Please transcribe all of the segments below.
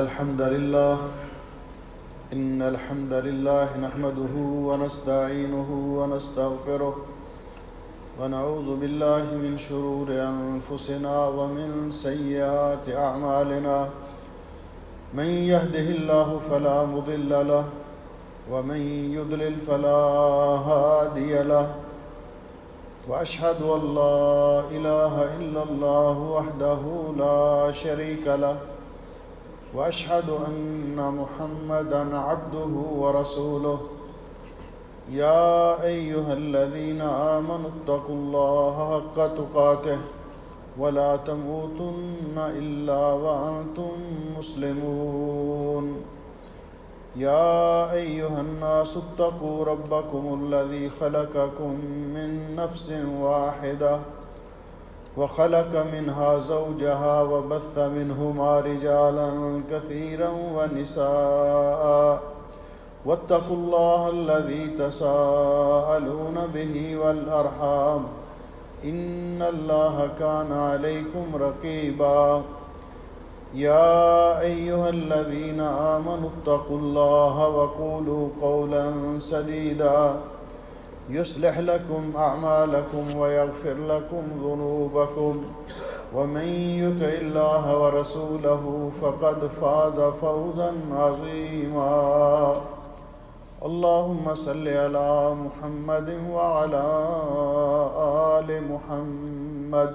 الحمد لله نحمده ونستعينه ونستغفره ونعوذ بالله من شرور أنفسنا ومن سيئات أعمالنا من يهده الله فلا مضل له ومن يضلل فلا هادي له وأشهد أن لا إله إلا الله وحده لا شريك له وأشهد أن محمدًا عبده ورسوله يا أيها الذين آمنوا اتقوا الله حق تقاته ولا تموتن إلا وأنتم مسلمون يا أيها الناس اتقوا ربكم الذي خلقكم من نفس واحدة وخلق منها زوجها وبث منهما رجالا كثيرا ونساء واتقوا الله الذي تساءلون به والأرحام إن الله كان عليكم رقيبا يا أيها الذين آمنوا اتقوا الله وقولوا قولا سديدا يصلح لكم أعمالكم ويغفر لكم ذنوبكم ومن يطع الله ورسوله فقد فاز فوزا عظيما اللهم صل على محمد وعلى آل محمد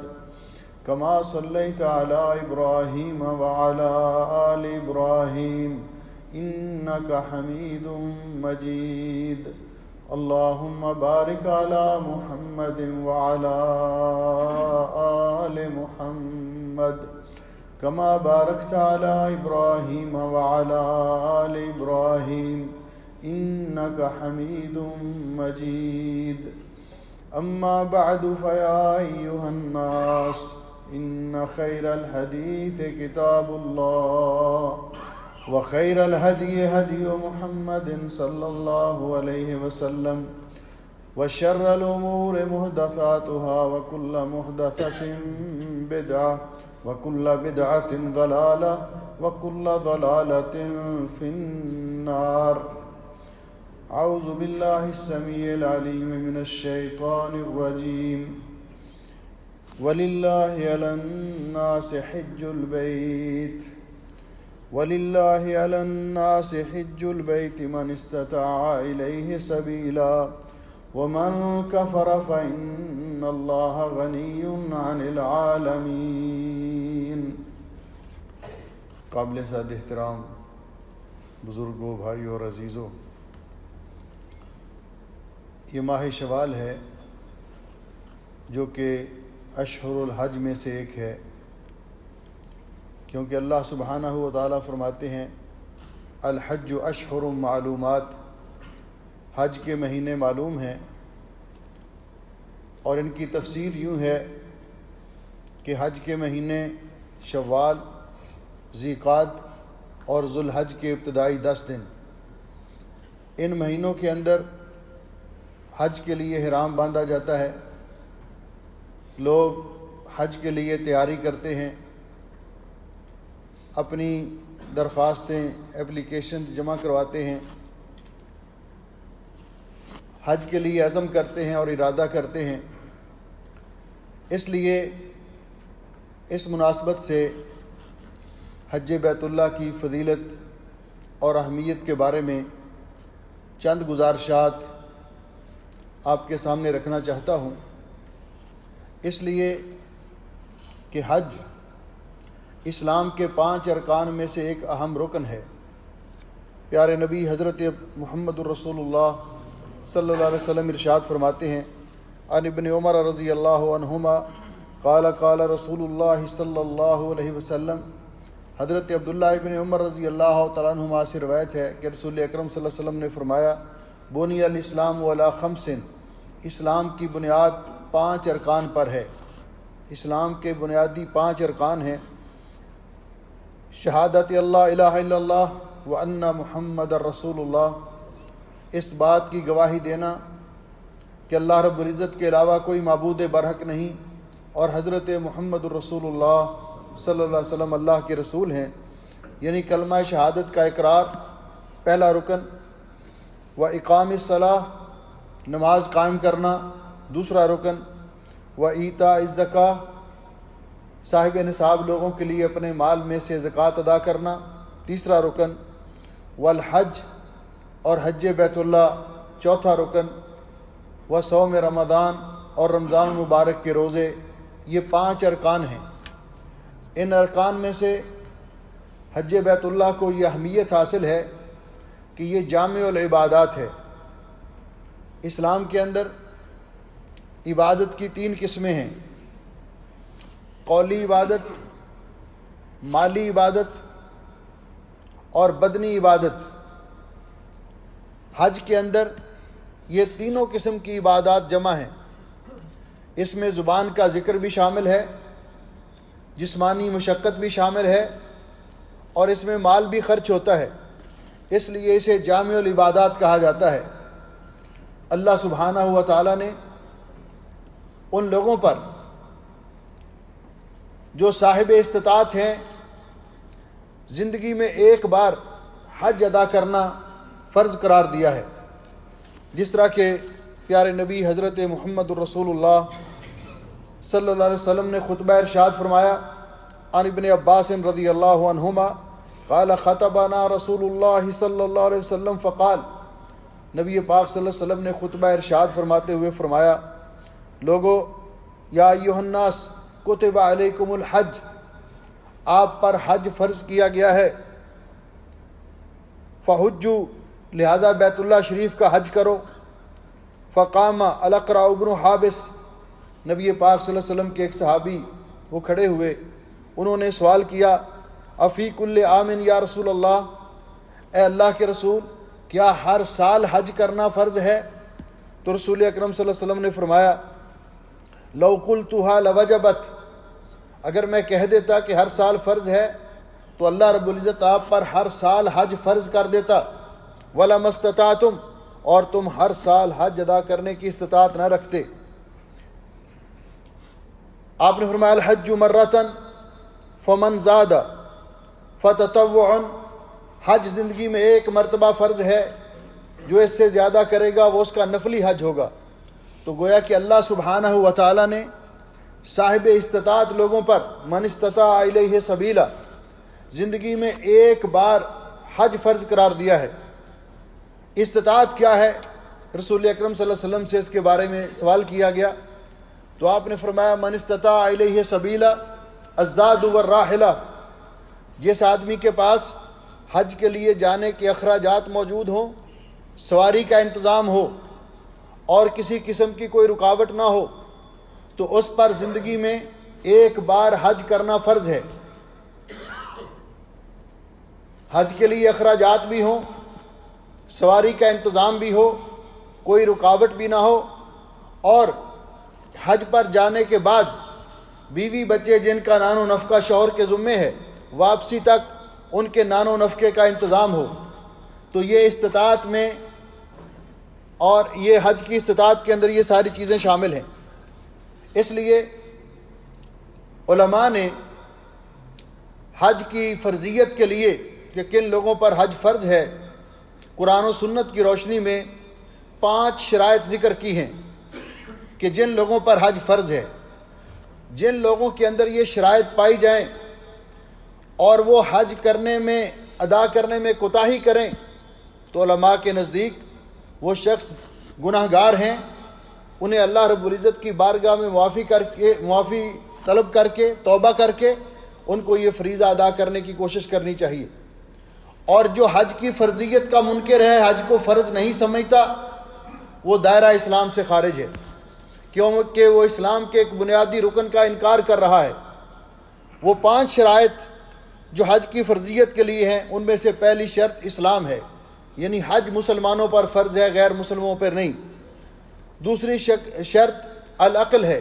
كما صليت على إبراهيم وعلى آل إبراهيم إنك حميد مجيد اللهم بارك على محمد وعلى آل محمد كما باركت على إبراهيم وعلى آل إبراهيم إنك حميد مجيد أما بعد فيا أيها الناس إن خير الحديث كتاب الله وخير الهدي هدي محمد صلى الله عليه وسلم وشر الأمور محدثاتها وكل محدثة بدعة وكل بدعة ضلالة وكل ضلالة في النار أعوذ بالله السميع العليم من الشيطان الرجيم ولله على الناس حج البيت ولله على الناس حج البيت من استطاع إليه سبيلا ومن كفر فإن الله غني عن العالمين۔ قابل صد احترام بزرگوں، بھائیوں اور عزیزوں، یہ ماہ شوال ہے جو کہ اشہر الحج میں سے ایک ہے، کیونکہ اللہ سبحانہ و تعالیٰ فرماتے ہیں الحج اشہر معلومات، حج کے مہینے معلوم ہیں، اور ان کی تفسیر یوں ہے کہ حج کے مہینے شوال، ذیقعد اور ذوالحج کے ابتدائی 10 دن، ان مہینوں کے اندر حج کے لیے احرام باندھا جاتا ہے، لوگ حج کے لیے تیاری کرتے ہیں، اپنی درخواستیں، اپلیکیشن جمع کرواتے ہیں، حج کے لیے عزم کرتے ہیں اور ارادہ کرتے ہیں۔ اس لیے اس مناسبت سے حج بیت اللہ کی فضیلت اور اہمیت کے بارے میں چند گزارشات آپ کے سامنے رکھنا چاہتا ہوں، اس لیے کہ حج اسلام کے 5 ارکان میں سے ایک اہم رکن ہے۔ پیارے نبی حضرت محمد الرسول اللہ صلی اللہ علیہ وسلم ارشاد فرماتے ہیں عن ابن عمر رضی اللہ عنہما قال قال رسول اللہ صلی اللہ علیہ وسلم، حضرت عبداللہ ابن عمر رضی اللہ تعالیٰ عنہما سے روایت ہے کہ رسول اکرم صلی اللہ علیہ وسلم نے فرمایا بنی الاسلام علی 5، اسلام کی بنیاد 5 ارکان پر ہے۔ اسلام کے بنیادی 5 ارکان ہیں: شہادت اللہ الہ الا اللہ وان محمد الرسول اللہ، اس بات کی گواہی دینا کہ اللہ رب العزت کے علاوہ کوئی معبود برحق نہیں اور حضرت محمد الرسول اللہ صلی اللہ علیہ وسلم اللہ کے رسول ہیں۔ یعنی کلمہ شہادت کا اقرار پہلا رکن، و اقام الصلاۃ نماز قائم کرنا دوسرا رکن، و ایتاء الزکاۃ صاحب نصاب لوگوں کے لیے اپنے مال میں سے زکوٰۃ ادا کرنا تیسرا رکن، والحج اور حج بیت اللہ چوتھا رکن، و صوم رمضان اور رمضان المبارک کے روزے، یہ 5 ارکان ہیں۔ ان ارکان میں سے حج بیت اللہ کو یہ اہمیت حاصل ہے کہ یہ جامع العبادات ہے۔ اسلام کے اندر عبادت کی 3 قسمیں ہیں، قولی عبادت، مالی عبادت اور بدنی عبادت۔ حج کے اندر یہ تینوں قسم کی عبادات جمع ہیں۔ اس میں زبان کا ذکر بھی شامل ہے، جسمانی مشقت بھی شامل ہے، اور اس میں مال بھی خرچ ہوتا ہے، اس لیے اسے جامع العبادات کہا جاتا ہے۔ اللہ سبحانہ و تعالیٰ نے ان لوگوں پر جو صاحب استطاعت ہیں زندگی میں ایک بار حج ادا کرنا فرض قرار دیا ہے، جس طرح کہ پیارے نبی حضرت محمد الرسول اللہ صلی اللہ علیہ وسلم نے خطبہ ارشاد فرمایا، عن ابن عباس رضی اللہ عنہما قال خطبنا رسول اللہ صلی اللہ علیہ وسلم فقال، نبی پاک صلی اللہ علیہ وسلم نے خطبہ ارشاد فرماتے ہوئے فرمایا، لوگو یا ایھا الناس کتب علیکم الحج، آپ پر حج فرض کیا گیا ہے، فحجوا لہذا بیت اللہ شریف کا حج کرو۔ فقام الاقرع بن حابس، نبی پاک صلی اللہ علیہ وسلم کے ایک صحابی وہ کھڑے ہوئے، انہوں نے سوال کیا، افی کل عام یا رسول اللہ، اے اللہ کے رسول کیا ہر سال حج کرنا فرض ہے؟ تو رسول اکرم صلی اللہ علیہ وسلم نے فرمایا، لو قلتها لوجبت، اگر میں کہہ دیتا کہ ہر سال فرض ہے تو اللہ رب العزت آپ پر ہر سال حج فرض کر دیتا، وَلَمَا اسْتَطَعْتُمْ، اور تم ہر سال حج ادا کرنے کی استطاعت نہ رکھتے۔ آپ نے فرمایا الحج مرتن فمن زاد فتطوع، حج زندگی میں ایک مرتبہ فرض ہے، جو اس سے زیادہ کرے گا وہ اس کا نفلی حج ہوگا۔ تو گویا کہ اللہ سبحانہ و تعالیٰ نے صاحب استطاعت لوگوں پر من استطاع الیہ سبیلا زندگی میں ایک بار حج فرض قرار دیا ہے۔ استطاعت کیا ہے؟ رسول اکرم صلی اللہ علیہ وسلم سے اس کے بارے میں سوال کیا گیا تو آپ نے فرمایا من استطاع الیہ سبیلا الزاد والراحلہ، جس آدمی کے پاس حج کے لیے جانے کے اخراجات موجود ہوں، سواری کا انتظام ہو اور کسی قسم کی کوئی رکاوٹ نہ ہو، تو اس پر زندگی میں ایک بار حج کرنا فرض ہے۔ حج کے لیے اخراجات بھی ہوں، سواری کا انتظام بھی ہو، کوئی رکاوٹ بھی نہ ہو، اور حج پر جانے کے بعد بیوی بچے جن کا نان و نفقہ شوہر کے ذمے ہے، واپسی تک ان کے نان و نفقے کا انتظام ہو، تو یہ استطاعت میں اور یہ حج کی استطاعت کے اندر یہ ساری چیزیں شامل ہیں۔ اس لیے علماء نے حج کی فرضیت کے لیے کہ کن لوگوں پر حج فرض ہے، قرآن و سنت کی روشنی میں 5 شرائط ذکر کی ہیں کہ جن لوگوں پر حج فرض ہے۔ جن لوگوں کے اندر یہ شرائط پائی جائیں اور وہ حج کرنے میں ادا کرنے میں کوتاہی کریں تو علماء کے نزدیک وہ شخص گناہ گار ہیں، انہیں اللہ رب العزت کی بارگاہ میں معافی طلب کر کے توبہ کر کے ان کو یہ فریضہ ادا کرنے کی کوشش کرنی چاہیے۔ اور جو حج کی فرضیت کا منکر ہے، حج کو فرض نہیں سمجھتا، وہ دائرہ اسلام سے خارج ہے، کیونکہ وہ اسلام کے ایک بنیادی رکن کا انکار کر رہا ہے۔ وہ 5 شرائط جو حج کی فرضیت کے لیے ہیں، ان میں سے پہلی شرط اسلام ہے، یعنی حج مسلمانوں پر فرض ہے، غیر مسلمانوں پر نہیں۔ دوسری شرط العقل ہے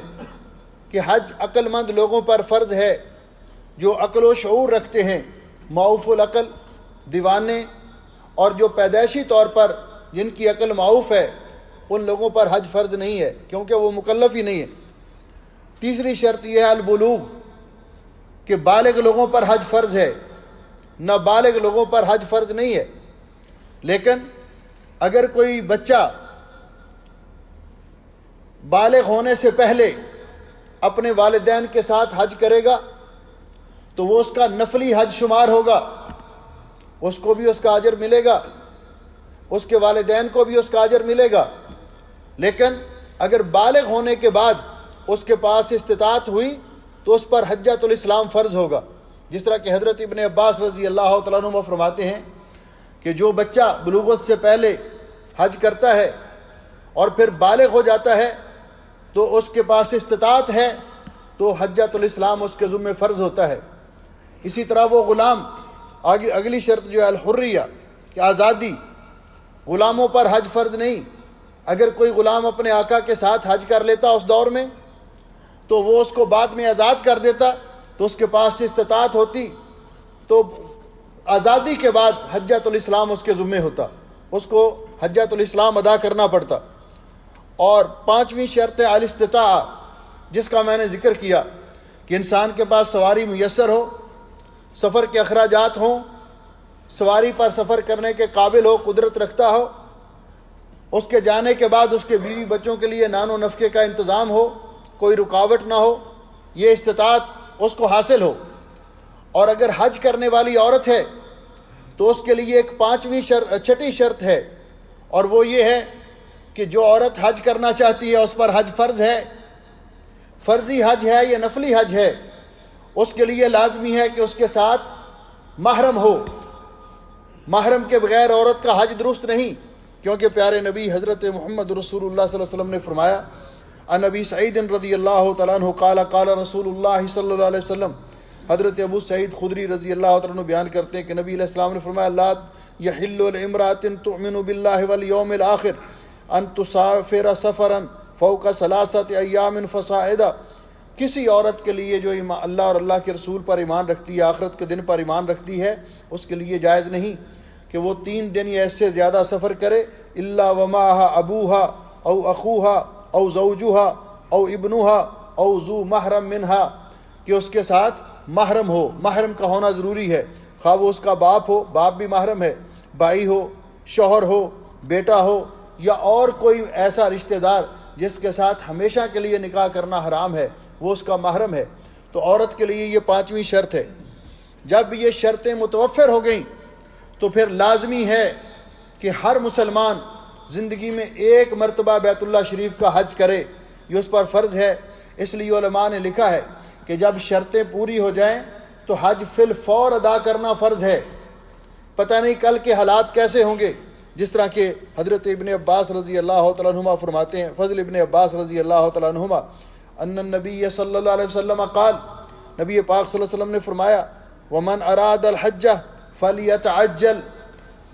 کہ حج عقل مند لوگوں پر فرض ہے، جو عقل و شعور رکھتے ہیں، معوف العقل، دیوانے، اور جو پیدائشی طور پر جن کی عقل معوف ہے ان لوگوں پر حج فرض نہیں ہے، کیونکہ وہ مکلف ہی نہیں ہے۔ تیسری شرط یہ ہے البلوغ، کہ بالغ لوگوں پر حج فرض ہے، نابالغ لوگوں پر حج فرض نہیں ہے، لیکن اگر کوئی بچہ بالغ ہونے سے پہلے اپنے والدین کے ساتھ حج کرے گا تو وہ اس کا نفلی حج شمار ہوگا، اس کو بھی اس کا اجر ملے گا، اس کے والدین کو بھی اس کا اجر ملے گا۔ لیکن اگر بالغ ہونے کے بعد اس کے پاس استطاعت ہوئی تو اس پر حجۃ الاسلام فرض ہوگا، جس طرح کہ حضرت ابن عباس رضی اللہ تعالیٰ عنہ فرماتے ہیں کہ جو بچہ بلوغت سے پہلے حج کرتا ہے اور پھر بالغ ہو جاتا ہے تو اس کے پاس استطاعت ہے تو حجۃ الاسلام اس کے ذمہ فرض ہوتا ہے۔ اسی طرح وہ غلام، اگلی شرط جو ہے الحریہ کہ آزادی، غلاموں پر حج فرض نہیں۔ اگر کوئی غلام اپنے آقا کے ساتھ حج کر لیتا اس دور میں تو وہ اس کو بعد میں آزاد کر دیتا تو اس کے پاس استطاعت ہوتی تو آزادی کے بعد حجۃ الاسلام اس کے ذمہ ہوتا، اس کو حجۃ الاسلام ادا کرنا پڑتا۔ اور پانچویں شرط ہے الاستطاعہ، جس کا میں نے ذکر کیا کہ انسان کے پاس سواری میسر ہو، سفر کے اخراجات ہوں، سواری پر سفر کرنے کے قابل ہو، قدرت رکھتا ہو، اس کے جانے کے بعد اس کے بیوی بچوں کے لیے نان و نفقے کا انتظام ہو، کوئی رکاوٹ نہ ہو، یہ استطاعت اس کو حاصل ہو۔ اور اگر حج کرنے والی عورت ہے تو اس کے لیے ایک چھٹی شرط ہے، اور وہ یہ ہے کہ جو عورت حج کرنا چاہتی ہے اس پر حج فرض ہے، فرضی حج ہے یا نفلی حج ہے، اس کے لیے لازمی ہے کہ اس کے ساتھ محرم ہو۔ محرم کے بغیر عورت کا حج درست نہیں، کیونکہ پیارے نبی حضرت محمد رسول اللہ صلی اللہ علیہ وسلم نے فرمایا، عن ابی سعید رضی اللہ تعالیٰ عنہ قال قال رسول اللہ صلی اللہ علیہ وسلم، حضرت ابو سعید خدری رضی اللہ تعالیٰ عنہ بیان کرتے ہیں کہ نبی علیہ السلام نے فرمایا، لا یحل لامرأۃ تؤمن باللہ والیوم الآخر ان تسافر سفرا فوق ثلاثۃ ایام فصاعدا، کسی عورت کے لیے جو اللہ اور اللہ کے رسول پر ایمان رکھتی ہے، آخرت کے دن پر ایمان رکھتی ہے، اس کے لیے جائز نہیں کہ وہ 3 دن یا اس سے زیادہ سفر کرے، الا ومعها ابوها او اخوها او زوجها او ابنها او ذو محرم منها، کہ اس کے ساتھ محرم ہو، محرم کا ہونا ضروری ہے، خواہ وہ اس کا باپ ہو، باپ بھی محرم ہے، بھائی ہو، شوہر ہو، بیٹا ہو، یا اور کوئی ایسا رشتہ دار جس کے ساتھ ہمیشہ کے لیے نکاح کرنا حرام ہے، وہ اس کا محرم ہے۔ تو عورت کے لیے یہ 5ویں شرط ہے۔ جب یہ شرطیں متوفر ہو گئیں تو پھر لازمی ہے کہ ہر مسلمان زندگی میں ایک مرتبہ بیت اللہ شریف کا حج کرے، یہ اس پر فرض ہے۔ اس لیے علماء نے لکھا ہے کہ جب شرطیں پوری ہو جائیں تو حج فی الفور ادا کرنا فرض ہے، پتہ نہیں کل کے حالات کیسے ہوں گے، جس طرح کہ حضرت ابن عباس رضی اللہ تعالیٰ عنہما فرماتے ہیں، فضل ابن عباس رضی اللہ تعالیٰ عنہما، ان النبی صلی اللہ علیہ وسلم قال، نبی پاک صلی اللہ علیہ وسلم نے فرمایا، ومن اراد الحج فلیتعجل،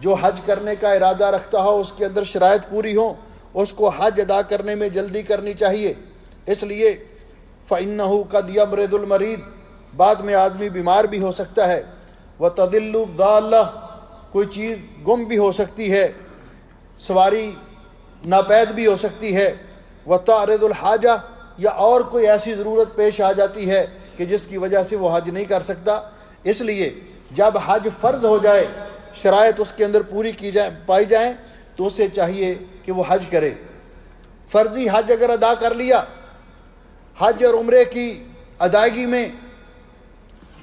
جو حج کرنے کا ارادہ رکھتا ہو، اس کے اندر شرائط پوری ہوں، اس کو حج ادا کرنے میں جلدی کرنی چاہیے، اس لیے فإنہ قد یمرض المریض، بعد میں آدمی بیمار بھی ہو سکتا ہے، وتضل الضالہ، کوئی چیز گم بھی ہو سکتی ہے، سواری ناپید بھی ہو سکتی ہے، وتعرض الحاجہ، یا اور کوئی ایسی ضرورت پیش آ جاتی ہے کہ جس کی وجہ سے وہ حج نہیں کر سکتا۔ اس لیے جب حج فرض ہو جائے، شرائط اس کے اندر پوری پائی جائیں تو اسے چاہیے کہ وہ حج کرے۔ فرضی حج اگر ادا کر لیا، حج اور عمرے کی ادائیگی میں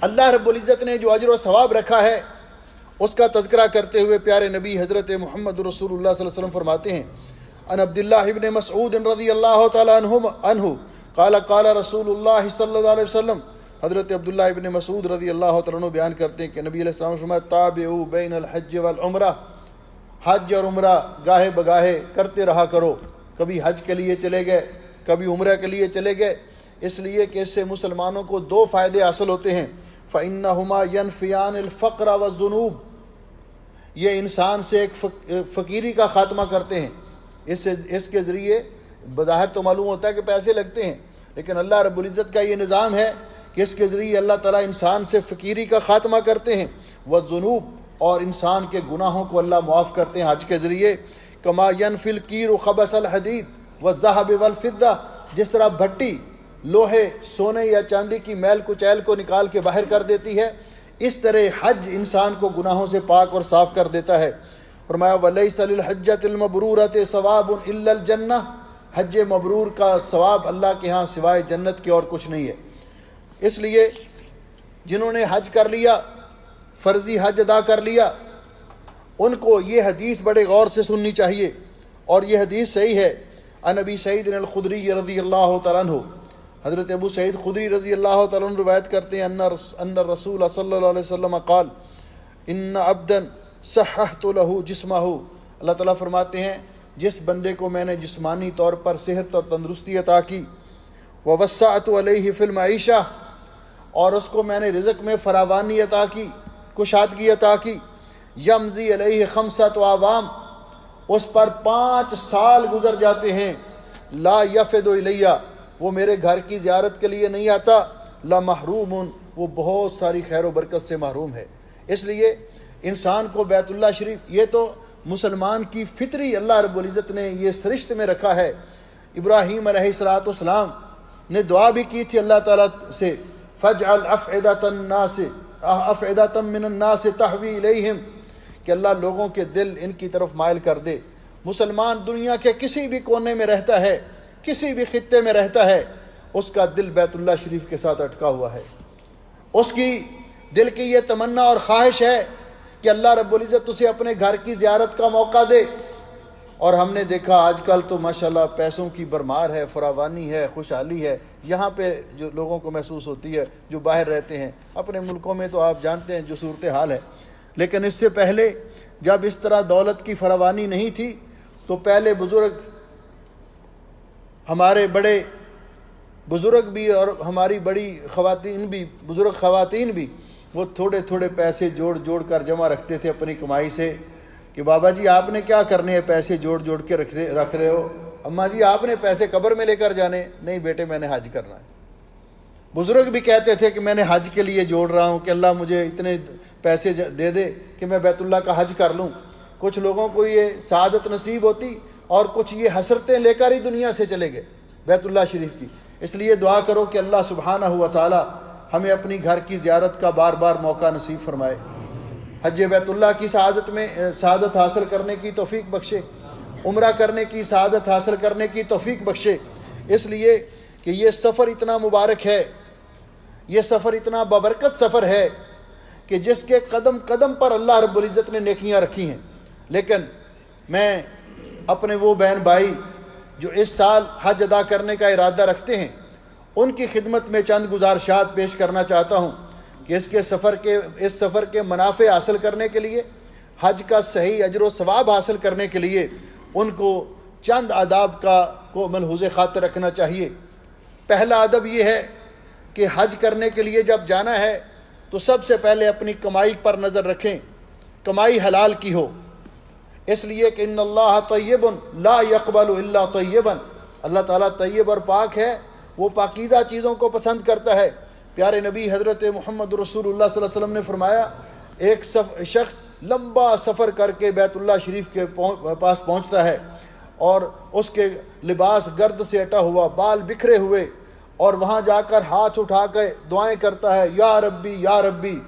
اللہ رب العزت نے جو اجر و ثواب رکھا ہے اس کا تذکرہ کرتے ہوئے پیارے نبی حضرت محمد رسول اللہ صلی اللہ علیہ وسلم فرماتے ہیں، ان عبداللہ ابن مسعود رضی اللہ تعالی عنہ قال قال رسول اللہ صلی اللہ علیہ وسلم، حضرت عبداللہ ابن مسعود رضی اللہ تعالیٰ عنہ بیان کرتے ہیں کہ نبی علیہ السلام نے فرمایا، تابعوا بین الحج والعمرہ، حج اور عمرہ گاہے بگاہے کرتے رہا کرو، کبھی حج کے لیے چلے گئے، کبھی عمرہ کے لیے چلے گئے، اس لیے کہ اس سے مسلمانوں کو 2 فائدے حاصل ہوتے ہیں، فإنہما ینفیان الفقر والذنوب، یہ انسان سے ایک فقیری کا خاتمہ کرتے ہیں، اس کے ذریعے بظاہر تو معلوم ہوتا ہے کہ پیسے لگتے ہیں، لیکن اللہ رب العزت کا یہ نظام ہے کہ اس کے ذریعے اللہ تعالیٰ انسان سے فقیری کا خاتمہ کرتے ہیں، والذنوب، اور انسان کے گناہوں کو اللہ معاف کرتے ہیں حج کے ذریعے، کما ینفی القیر خبث الحدید والذہب والفضہ، جس طرح بھٹی لوہے، سونے یا چاندی کی میل کچیل کو نکال کے باہر کر دیتی ہے، اس طرح حج انسان کو گناہوں سے پاک اور صاف کر دیتا ہے۔ فرمایا وَلَيْسَ لِلْحَجَّةِ الْمَبْرُورَةِ ثَوَابٌ إِلَّا الْجَنَّةِ، حج مبرور کا ثواب اللہ کے ہاں سوائے جنت کے اور کچھ نہیں ہے۔ اس لیے جنہوں نے حج کر لیا، فرضی حج ادا کر لیا، ان کو یہ حدیث بڑے غور سے سننی چاہیے، اور یہ حدیث صحیح ہے۔ عن ابی سعید الخدری رضی اللہ تعالیٰ عنہ، حضرت ابو سعید خدری رضی اللہ تعالیٰ عنہ روایت کرتے ہیں ان الرسول صلی اللہ علیہ وسلم قال ان عبدا صححت له جسمہ، اللہ تعالیٰ فرماتے ہیں جس بندے کو میں نے جسمانی طور پر صحت اور تندرستی عطا کی، ووسعت علیہ فی المعیشہ، اور اس کو میں نے رزق میں فراوانی عطا کی، کشادگی عطا کی، یمضی علیہ 5 اعوام، اس پر 5 سال گزر جاتے ہیں، لا یفد الیہ، وہ میرے گھر کی زیارت کے لیے نہیں آتا، لا محروم، وہ بہت ساری خیر و برکت سے محروم ہے۔ اس لیے انسان کو بیت اللہ شریف، یہ تو مسلمان کی فطری اللہ رب العزت نے یہ سرشت میں رکھا ہے۔ ابراہیم علیہ السلام نے دعا بھی کی تھی اللہ تعالیٰ سے، فَاجْعَلْ أَفْئِدَةً مِّنَ النَّاسِ تَهْوِي إِلَيْهِمْ، کہ اللہ لوگوں کے دل ان کی طرف مائل کر دے۔ مسلمان دنیا کے کسی بھی کونے میں رہتا ہے، کسی بھی خطے میں رہتا ہے، اس کا دل بیت اللہ شریف کے ساتھ اٹکا ہوا ہے، اس کی دل کی یہ تمنا اور خواہش ہے کہ اللہ رب العزت اسے اپنے گھر کی زیارت کا موقع دے۔ اور ہم نے دیکھا آج کل تو ماشاءاللہ پیسوں کی بھرمار ہے، فراوانی ہے، خوشحالی ہے، یہاں پہ جو لوگوں کو محسوس ہوتی ہے جو باہر رہتے ہیں۔ اپنے ملکوں میں تو آپ جانتے ہیں جو صورتحال ہے، لیکن اس سے پہلے جب اس طرح دولت کی فراوانی نہیں تھی تو پہلے ہمارے بڑے بزرگ بھی اور ہماری بڑی خواتین بھی، بزرگ خواتین بھی، وہ تھوڑے تھوڑے پیسے جوڑ کر جمع رکھتے تھے اپنی کمائی سے، کہ بابا جی آپ نے کیا کرنے ہیں، پیسے جوڑ کے رکھ رہے ہو، اماں جی آپ نے پیسے قبر میں لے کر جانے، نہیں بیٹے میں نے حج کرنا ہے۔ بزرگ بھی کہتے تھے کہ میں نے حج کے لیے جوڑ رہا ہوں کہ اللہ مجھے اتنے پیسے دے دے کہ میں بیت اللہ کا حج کر لوں۔ کچھ لوگوں کو یہ سعادت نصیب ہوتی اور کچھ یہ حسرتیں لے کر ہی دنیا سے چلے گئے بیت اللہ شریف کی۔ اس لیے دعا کرو کہ اللہ سبحانہ و تعالی ہمیں اپنی گھر کی زیارت کا بار بار موقع نصیب فرمائے، حج بیت اللہ کی سعادت حاصل کرنے کی توفیق بخشے، عمرہ کرنے کی سعادت حاصل کرنے کی توفیق بخشے۔ اس لیے کہ یہ سفر اتنا مبارک ہے، یہ سفر اتنا بابرکت سفر ہے کہ جس کے قدم قدم پر اللہ رب العزت نے نیکیاں رکھی ہیں۔ لیکن میں اپنے وہ بہن بھائی جو اس سال حج ادا کرنے کا ارادہ رکھتے ہیں ان کی خدمت میں چند گزارشات پیش کرنا چاہتا ہوں کہ اس سفر کے منافع حاصل کرنے کے لیے، حج کا صحیح اجر و ثواب حاصل کرنے کے لیے ان کو چند آداب کو ملحوظ خاطر رکھنا چاہیے۔ پہلا ادب یہ ہے کہ حج کرنے کے لیے جب جانا ہے تو سب سے پہلے اپنی کمائی پر نظر رکھیں، کمائی حلال کی ہو، اس لیے کہ ان اللہ طیب لا یقبل الا طیبا، اللہ تعالیٰ طیب اور پاک ہے، وہ پاکیزہ چیزوں کو پسند کرتا ہے۔ پیارے نبی حضرت محمد رسول اللہ صلی اللہ علیہ وسلم نے فرمایا ایک شخص لمبا سفر کر کے بیت اللہ شریف کے پاس پہنچتا ہے اور اس کے لباس گرد سے اٹا ہوا، بال بکھرے ہوئے، اور وہاں جا کر ہاتھ اٹھا کے دعائیں کرتا ہے، یا ربی یا ربی،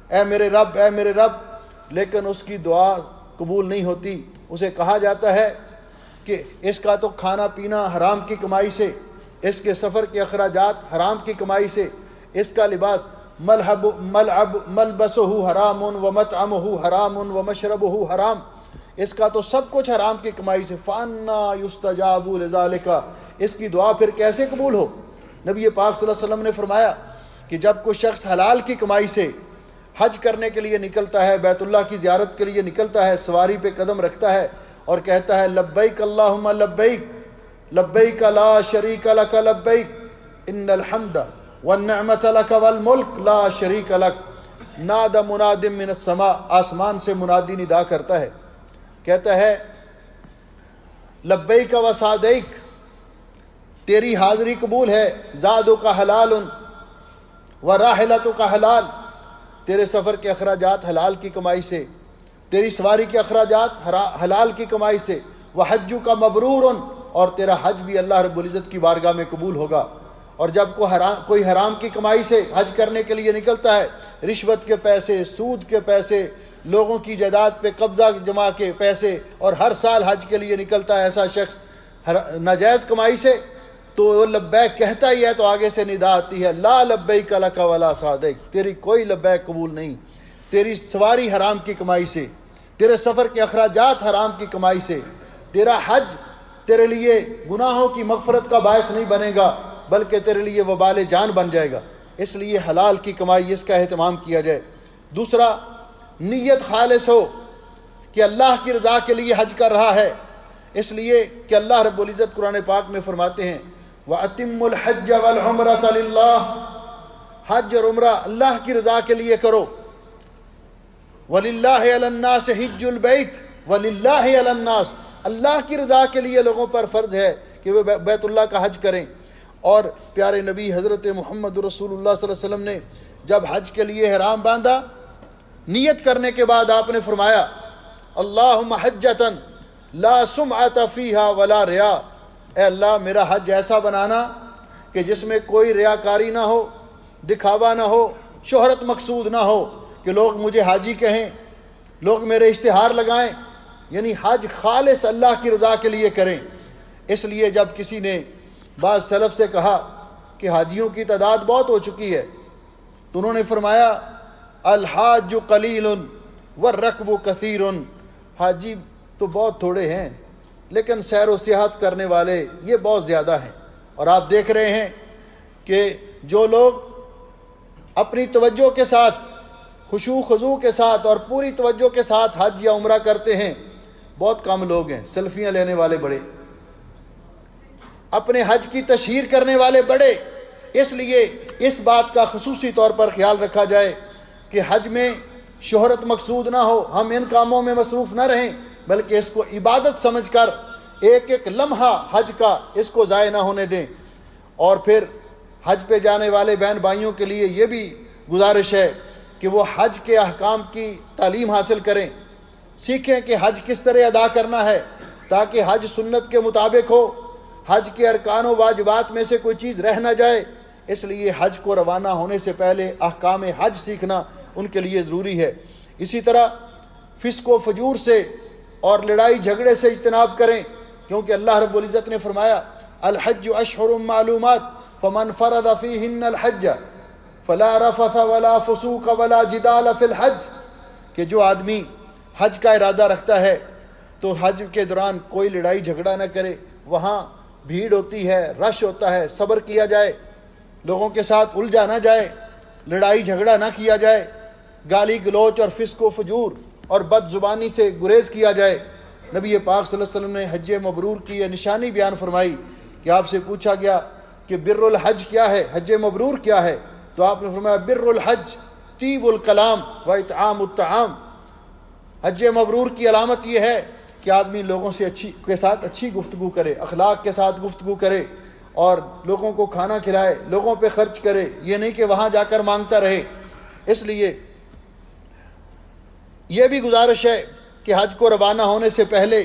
اے میرے رب اے میرے رب، لیکن اس کی دعا قبول نہیں ہوتی۔ اسے کہا جاتا ہے کہ اس کا تو کھانا پینا حرام کی کمائی سے، اس کے سفر کے اخراجات حرام کی کمائی سے، اس کا لباس ملبسہ حرام ومطعمہ حرام ومشربہ حرام، اس کا تو سب کچھ حرام کی کمائی سے، فَأَنَّا يُسْتَجَابُ لِذَلِكَ، اس کی دعا پھر کیسے قبول ہو؟ نبی پاک صلی اللہ علیہ وسلم نے فرمایا کہ جب کوئی شخص حلال کی کمائی سے حج کرنے کے لیے نکلتا ہے، بیت اللہ کی زیارت کے لیے نکلتا ہے، سواری پہ قدم رکھتا ہے اور کہتا ہے لبیک اللہم لبیک لبیک لا شریک لک لبیک ان الحمد والنعمت لک والملک لا شریک لک، نادى مناد من السماء، آسمان سے منادی ندا کرتا ہے، کہتا ہے لبیک و سعدیک، تیری حاضری قبول ہے، زادک حلال و راحلتک حلال، تیرے سفر کے اخراجات حلال کی کمائی سے، تیری سواری کے اخراجات حلال کی کمائی سے، وحجک مبرور، اور تیرا حج بھی اللہ رب العزت کی بارگاہ میں قبول ہوگا۔ اور جب کوئی حرام کی کمائی سے حج کرنے کے لیے نکلتا ہے، رشوت کے پیسے، سود کے پیسے، لوگوں کی جائیداد پہ قبضہ جما کے پیسے، اور ہر سال حج کے لیے نکلتا ہے ایسا شخص ناجائز کمائی سے، تو وہ لبیک کہتا ہی ہے تو آگے سے ندا آتی ہے، لا لبیک لک ولا صادق، تیری کوئی لبیک قبول نہیں، تیری سواری حرام کی کمائی سے، تیرے سفر کے اخراجات حرام کی کمائی سے، تیرا حج تیرے لیے گناہوں کی مغفرت کا باعث نہیں بنے گا بلکہ تیرے لیے وبال جان بن جائے گا۔ اس لیے حلال کی کمائی اس کا اہتمام کیا جائے۔ دوسرا، نیت خالص ہو کہ اللہ کی رضا کے لیے حج کر رہا ہے، اس لیے کہ اللہ رب العزت قرآن پاک میں فرماتے ہیں وَأَتِمُّ الْحَجَّ وَالْعُمْرَةَ لِلَّهِ، حج اور عمرہ اللہ کی رضا کے لیے کرو۔ وَلِلَّهِ عَلَى النَّاسِ حِجُّ الْبَيْتِ وَلِلَّهِ عَلَى النَّاسِ، اللہ کی رضا کے لیے لوگوں پر فرض ہے کہ وہ بیت اللہ کا حج کریں۔ اور پیارے نبی حضرت محمد رسول اللہ صلی اللہ علیہ وسلم نے جب حج کے لیے احرام باندھا، نیت کرنے کے بعد آپ نے فرمایا اللہم حجتن لا سمعۃ فیہا ولا ریا، اے اللہ میرا حج ایسا بنانا کہ جس میں کوئی ریاکاری نہ ہو، دکھاوا نہ ہو، شہرت مقصود نہ ہو کہ لوگ مجھے حاجی کہیں، لوگ میرے اشتہار لگائیں، یعنی حج خالص اللہ کی رضا کے لیے کریں۔ اس لیے جب کسی نے بعض سلف سے کہا کہ حاجیوں کی تعداد بہت ہو چکی ہے، تو انہوں نے فرمایا الحاج قلیل والرکب کثیر، حاجی تو بہت تھوڑے ہیں لیکن سیر و سیاحت کرنے والے یہ بہت زیادہ ہیں۔ اور آپ دیکھ رہے ہیں کہ جو لوگ اپنی توجہ کے ساتھ، خشوع خضوع کے ساتھ اور پوری توجہ کے ساتھ حج یا عمرہ کرتے ہیں، بہت کم لوگ ہیں۔ سیلفیاں لینے والے بڑے، اپنے حج کی تشہیر کرنے والے بڑے۔ اس لیے اس بات کا خصوصی طور پر خیال رکھا جائے کہ حج میں شہرت مقصود نہ ہو، ہم ان کاموں میں مصروف نہ رہیں بلکہ اس کو عبادت سمجھ کر ایک ایک لمحہ حج کا اس کو ضائع نہ ہونے دیں۔ اور پھر حج پہ جانے والے بہن بھائیوں کے لیے یہ بھی گزارش ہے کہ وہ حج کے احکام کی تعلیم حاصل کریں، سیکھیں کہ حج کس طرح ادا کرنا ہے تاکہ حج سنت کے مطابق ہو، حج کے ارکان و واجبات میں سے کوئی چیز رہ نہ جائے۔ اس لیے حج کو روانہ ہونے سے پہلے احکام حج سیکھنا ان کے لیے ضروری ہے۔ اسی طرح فسق و فجور سے اور لڑائی جھگڑے سے اجتناب کریں، کیونکہ اللہ رب العزت نے فرمایا الحج اشہر معلومات فمن فرض فیہن الحج فلا رفث ولا فسوق ولا جدال فی الحج، کہ جو آدمی حج کا ارادہ رکھتا ہے تو حج کے دوران کوئی لڑائی جھگڑا نہ کرے، وہاں بھیڑ ہوتی ہے، رش ہوتا ہے، صبر کیا جائے، لوگوں کے ساتھ الجھا نہ جائے، لڑائی جھگڑا نہ کیا جائے، گالی گلوچ اور فسق و فجور اور بد زبانی سے گریز کیا جائے۔ نبی پاک صلی اللہ علیہ وسلم نے حج مبرور کی یہ نشانی بیان فرمائی کہ آپ سے پوچھا گیا کہ بر الحج کیا ہے، حج مبرور کیا ہے، تو آپ نے فرمایا بر الحج طیب الکلام و اطعام الطعام، حج مبرور کی علامت یہ ہے کہ آدمی لوگوں سے کے ساتھ اچھی گفتگو کرے، اخلاق کے ساتھ گفتگو کرے اور لوگوں کو کھانا کھلائے، لوگوں پہ خرچ کرے، یہ نہیں کہ وہاں جا کر مانگتا رہے۔ اس لیے یہ بھی گزارش ہے کہ حج کو روانہ ہونے سے پہلے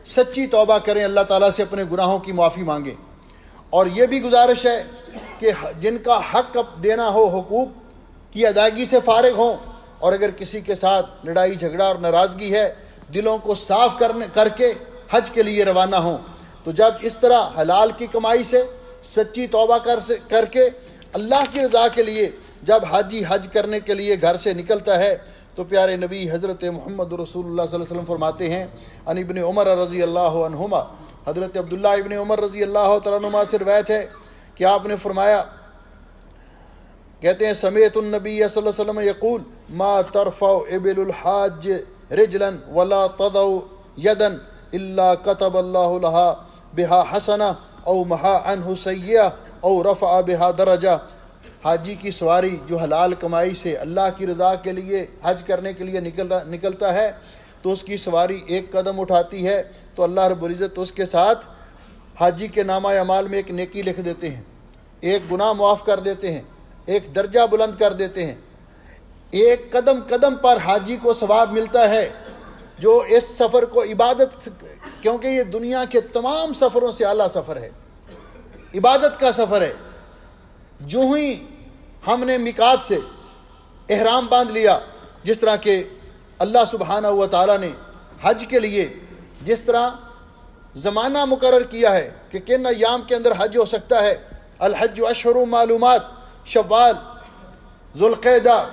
سچی توبہ کریں، اللہ تعالیٰ سے اپنے گناہوں کی معافی مانگیں۔ اور یہ بھی گزارش ہے کہ جن کا حق دینا ہو، حقوق کی ادائیگی سے فارغ ہوں، اور اگر کسی کے ساتھ لڑائی جھگڑا اور ناراضگی ہے، دلوں کو صاف کر کے حج کے لیے روانہ ہوں۔ تو جب اس طرح حلال کی کمائی سے سچی توبہ کر کے اللہ کی رضا کے لیے جب حاجی حج کرنے کے لیے گھر سے نکلتا ہے، تو پیارے نبی حضرت محمد رسول اللہ صلی اللہ علیہ وسلم فرماتے ہیں عن ابن عمر رضی اللہ عنہما، حضرت عبداللہ ابن عمر رضی اللہ تعالیٰ عنہما سے روایت ہے کہ آپ نے فرمایا، کہتے ہیں سمعت النبی صلی اللہ علیہ وسلم یقول ما ترفع ابل الحاج رجلا ولا تضع یدا الا كتب اللہ لها بها حسنہ او محا عنہ سیئہ او رفع بها درجہ۔ حاجی کی سواری جو حلال کمائی سے اللہ کی رضا کے لیے حج کرنے کے لیے نکلتا ہے، تو اس کی سواری ایک قدم اٹھاتی ہے تو اللہ رب العزت اس کے ساتھ حاجی کے نامہ اعمال میں ایک نیکی لکھ دیتے ہیں، ایک گناہ معاف کر دیتے ہیں، ایک درجہ بلند کر دیتے ہیں۔ ایک قدم قدم پر حاجی کو ثواب ملتا ہے جو اس سفر کو عبادت، کیونکہ یہ دنیا کے تمام سفروں سے اعلیٰ سفر ہے، عبادت کا سفر ہے۔ جو ہی ہم نے میقات سے احرام باندھ لیا، جس طرح کہ اللہ سبحانہ و تعالیٰ نے حج کے لیے جس طرح زمانہ مقرر کیا ہے کہ کن ایام کے اندر حج ہو سکتا ہے، الحج اشہر معلومات، شوال، ذوالقعدہ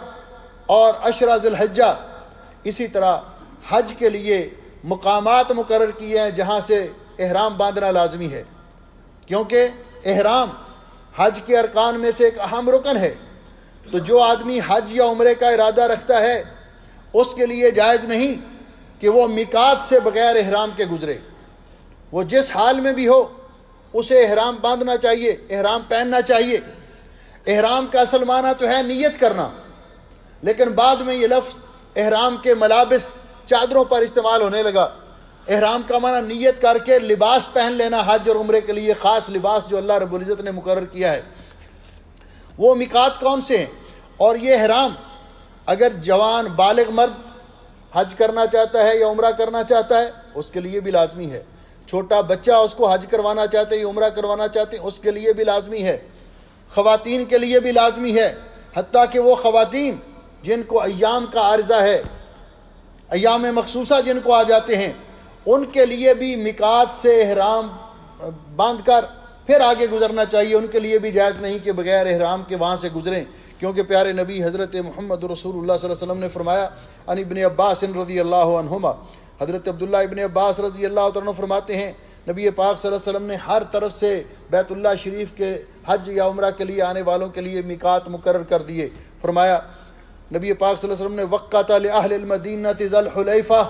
اور عشرہ ذی الحجہ، اسی طرح حج کے لیے مقامات مقرر کیے ہیں جہاں سے احرام باندھنا لازمی ہے، کیونکہ احرام حج کے ارکان میں سے ایک اہم رکن ہے۔ تو جو آدمی حج یا عمرے کا ارادہ رکھتا ہے اس کے لیے جائز نہیں کہ وہ میقات سے بغیر احرام کے گزرے، وہ جس حال میں بھی ہو اسے احرام باندھنا چاہیے، احرام پہننا چاہیے۔ احرام کا اصل معنی تو ہے نیت کرنا، لیکن بعد میں یہ لفظ احرام کے ملابس، چادروں پر استعمال ہونے لگا۔ احرام کا معنی نیت کر کے لباس پہن لینا، حج اور عمرے کے لیے خاص لباس جو اللہ رب العزت نے مقرر کیا ہے۔ وہ میقات کون سے ہیں؟ اور یہ احرام اگر جوان بالغ مرد حج کرنا چاہتا ہے یا عمرہ کرنا چاہتا ہے اس کے لیے بھی لازمی ہے، چھوٹا بچہ اس کو حج کروانا چاہتے یا عمرہ کروانا چاہتے ہیں اس کے لیے بھی لازمی ہے، خواتین کے لیے بھی لازمی ہے، حتیٰ کہ وہ خواتین جن کو ایام کا عارضہ ہے، ایام مخصوصہ جن کو آ جاتے ہیں، ان کے لیے بھی میقات سے احرام باندھ کر پھر آگے گزرنا چاہیے۔ ان کے لیے بھی جائز نہیں کہ بغیر احرام کے وہاں سے گزریں، کیونکہ پیارے نبی حضرت محمد رسول اللہ صلی اللہ علیہ وسلم نے فرمایا، عن ابن عباس رضی اللہ عنہما، حضرت عبداللہ ابن عباس رضی اللہ عنہ فرماتے ہیں نبی پاک صلی اللہ علیہ وسلم نے ہر طرف سے بیت اللہ شریف کے حج یا عمرہ کے لیے آنے والوں کے لیے میقات مقرر کر دیے۔ فرمایا نبی پاک صلی اللہ علیہ وسلم نے وقت لأہل المدینہ ذی الحلیفہ،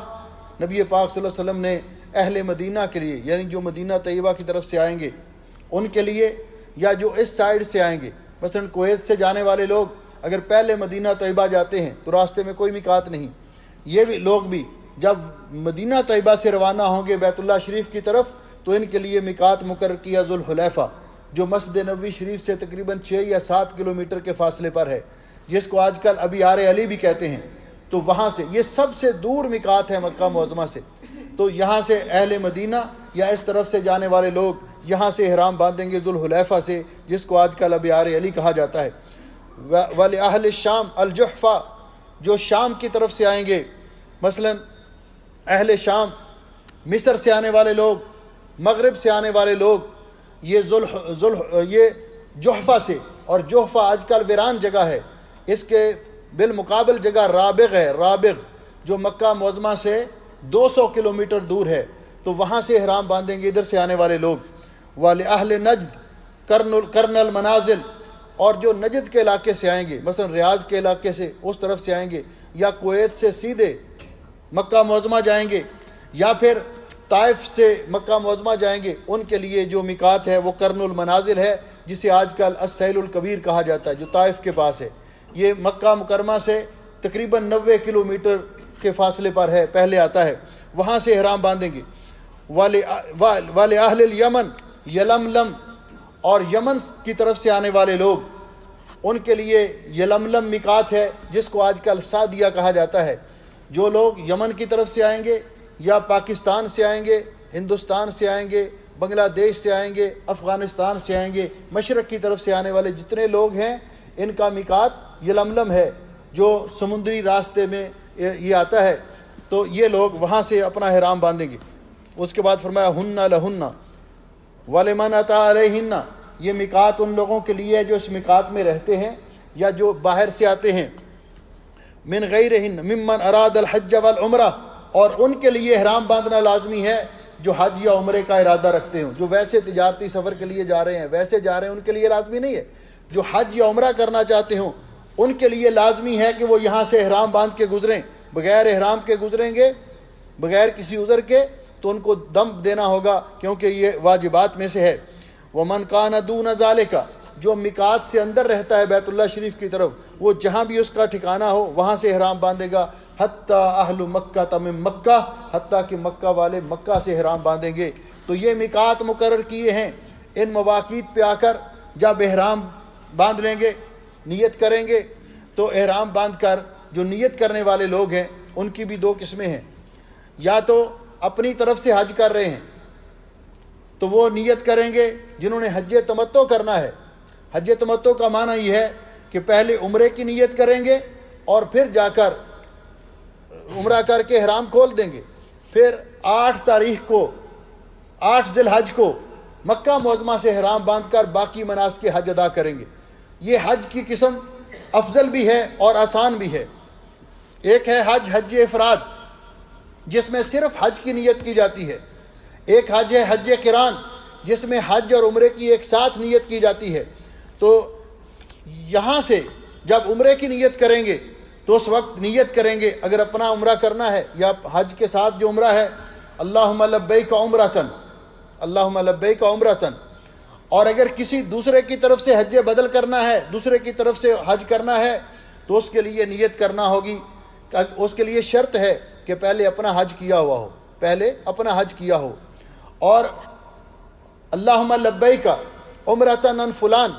نبی پاک صلی اللہ علیہ وسلم نے اہل مدینہ کے لیے، یعنی جو مدینہ طیبہ کی طرف سے آئیں گے ان کے لیے، یا جو اس سائیڈ سے آئیں گے، مثلا کویت سے جانے والے لوگ اگر پہلے مدینہ طیبہ جاتے ہیں تو راستے میں کوئی میقات نہیں، یہ بھی لوگ بھی جب مدینہ طیبہ سے روانہ ہوں گے بیت اللہ شریف کی طرف تو ان کے لیے میقات مقرر کیا ذوالحلیفہ، جو مسجد نبوی شریف سے تقریباً 6 یا 7 کلومیٹر کے فاصلے پر ہے، جس کو آج کل ابیار علی بھی کہتے ہیں۔ تو وہاں سے یہ سب سے دور میقات ہے مکہ معظمہ سے، تو یہاں سے اہل مدینہ یا اس طرف سے جانے والے لوگ یہاں سے احرام باندھیں گے ذوالحلیفہ سے، جس کو آج کل ابیار علی کہا جاتا ہے۔ وَلِأَهْلِ الشام الجحفہ، جو شام کی طرف سے آئیں گے، مثلا اہل شام، مصر سے آنے والے لوگ، مغرب سے آنے والے لوگ، یہ جحفہ سے، اور جحفہ آج کل ویران جگہ ہے، اس کے بالمقابل جگہ رابغ ہے، رابغ جو مکہ معظمہ سے 200 کلومیٹر دور ہے، تو وہاں سے احرام باندھیں گے ادھر سے آنے والے لوگ۔ وَلِأَهْلِ نجد کرن المنازل، اور جو نجد کے علاقے سے آئیں گے، مثلا ریاض کے علاقے سے اس طرف سے آئیں گے، یا کویت سے سیدھے مکہ معظمہ جائیں گے، یا پھر طائف سے مکہ معظمہ جائیں گے، ان کے لیے جو میقات ہے وہ کرن المنازل ہے، جسے آج کل السیل الکبیر کہا جاتا ہے، جو طائف کے پاس ہے۔ یہ مکہ مکرمہ سے تقریباً 90 کلومیٹر کے فاصلے پر ہے، پہلے آتا ہے، وہاں سے احرام باندھیں گے۔ وَلِأَهْلِ الْيَمَنِ یلملم، اور یمن کی طرف سے آنے والے لوگ، ان کے لیے یلملم میقات ہے، جس کو آج کل سعدیہ کہا جاتا ہے۔ جو لوگ یمن کی طرف سے آئیں گے یا پاکستان سے آئیں گے، ہندوستان سے آئیں گے، بنگلہ دیش سے آئیں گے، افغانستان سے آئیں گے، مشرق کی طرف سے آنے والے جتنے لوگ ہیں ان کا میقات یلملم ہے، جو سمندری راستے میں یہ آتا ہے، تو یہ لوگ وہاں سے اپنا احرام باندھیں گے۔ اس کے بعد فرمایا ہن لہن وَلِمَنْ أَتَىٰ عَلَيْهِنَّ، یہ میقات ان لوگوں کے لیے ہے جو اس میقات میں رہتے ہیں یا جو باہر سے آتے ہیں، من غیرہن ممن اراد الحج والعمرہ، اور ان کے لیے احرام باندھنا لازمی ہے جو حج یا عمرے کا ارادہ رکھتے ہوں، جو ویسے تجارتی سفر کے لیے جا رہے ہیں ویسے جا رہے ہیں ان کے لیے لازمی نہیں ہے، جو حج یا عمرہ کرنا چاہتے ہوں ان کے لیے لازمی ہے کہ وہ یہاں سے احرام باندھ کے گزریں، بغیر احرام کے گزریں گے بغیر کسی عذر کے تو ان کو دم دینا ہوگا، کیونکہ یہ واجبات میں سے ہے۔ وَمَنْ كَانَ دُونَ ذَلِكَ، جو میقات سے اندر رہتا ہے بیت اللہ شریف کی طرف، وہ جہاں بھی اس کا ٹھکانہ ہو وہاں سے احرام باندھے گا، حتیٰ اہل مکہ تم مکہ، حتیٰ کہ مکہ والے مکہ سے احرام باندھیں گے۔ تو یہ میقات مقرر کیے ہیں، ان مواقیت پہ آ کر جب احرام باندھ لیں گے، نیت کریں گے، تو احرام باندھ کر جو نیت کرنے والے لوگ ہیں ان کی بھی 2 قسمیں ہیں، یا تو اپنی طرف سے حج کر رہے ہیں تو وہ نیت کریں گے، جنہوں نے حج تمتع کرنا ہے حج تمتع کا معنی یہ ہے کہ پہلے عمرے کی نیت کریں گے اور پھر جا کر عمرہ کر کے احرام کھول دیں گے، پھر 8 تاریخ کو 8 ذی الحج کو مکہ معظمہ سے احرام باندھ کر باقی مناسک حج ادا کریں گے۔ یہ حج کی قسم افضل بھی ہے اور آسان بھی ہے۔ ایک ہے حج افراد جس میں صرف حج کی نیت کی جاتی ہے، ایک حج ہے حج قران جس میں حج اور عمرے کی ایک ساتھ نیت کی جاتی ہے۔ تو یہاں سے جب عمرے کی نیت کریں گے تو اس وقت نیت کریں گے، اگر اپنا عمرہ کرنا ہے یا حج کے ساتھ جو عمرہ ہے، اللہم لبیک عمرتن، اللہم لبیک عمرتن۔ اور اگر کسی دوسرے کی طرف سے حج بدل کرنا ہے، دوسرے کی طرف سے حج کرنا ہے، تو اس کے لیے نیت کرنا ہوگی۔ اس کے لیے شرط ہے کہ پہلے اپنا حج کیا ہوا ہو، پہلے اپنا حج کیا ہو۔ اور اللہم لبیک عمرتن عن فلان،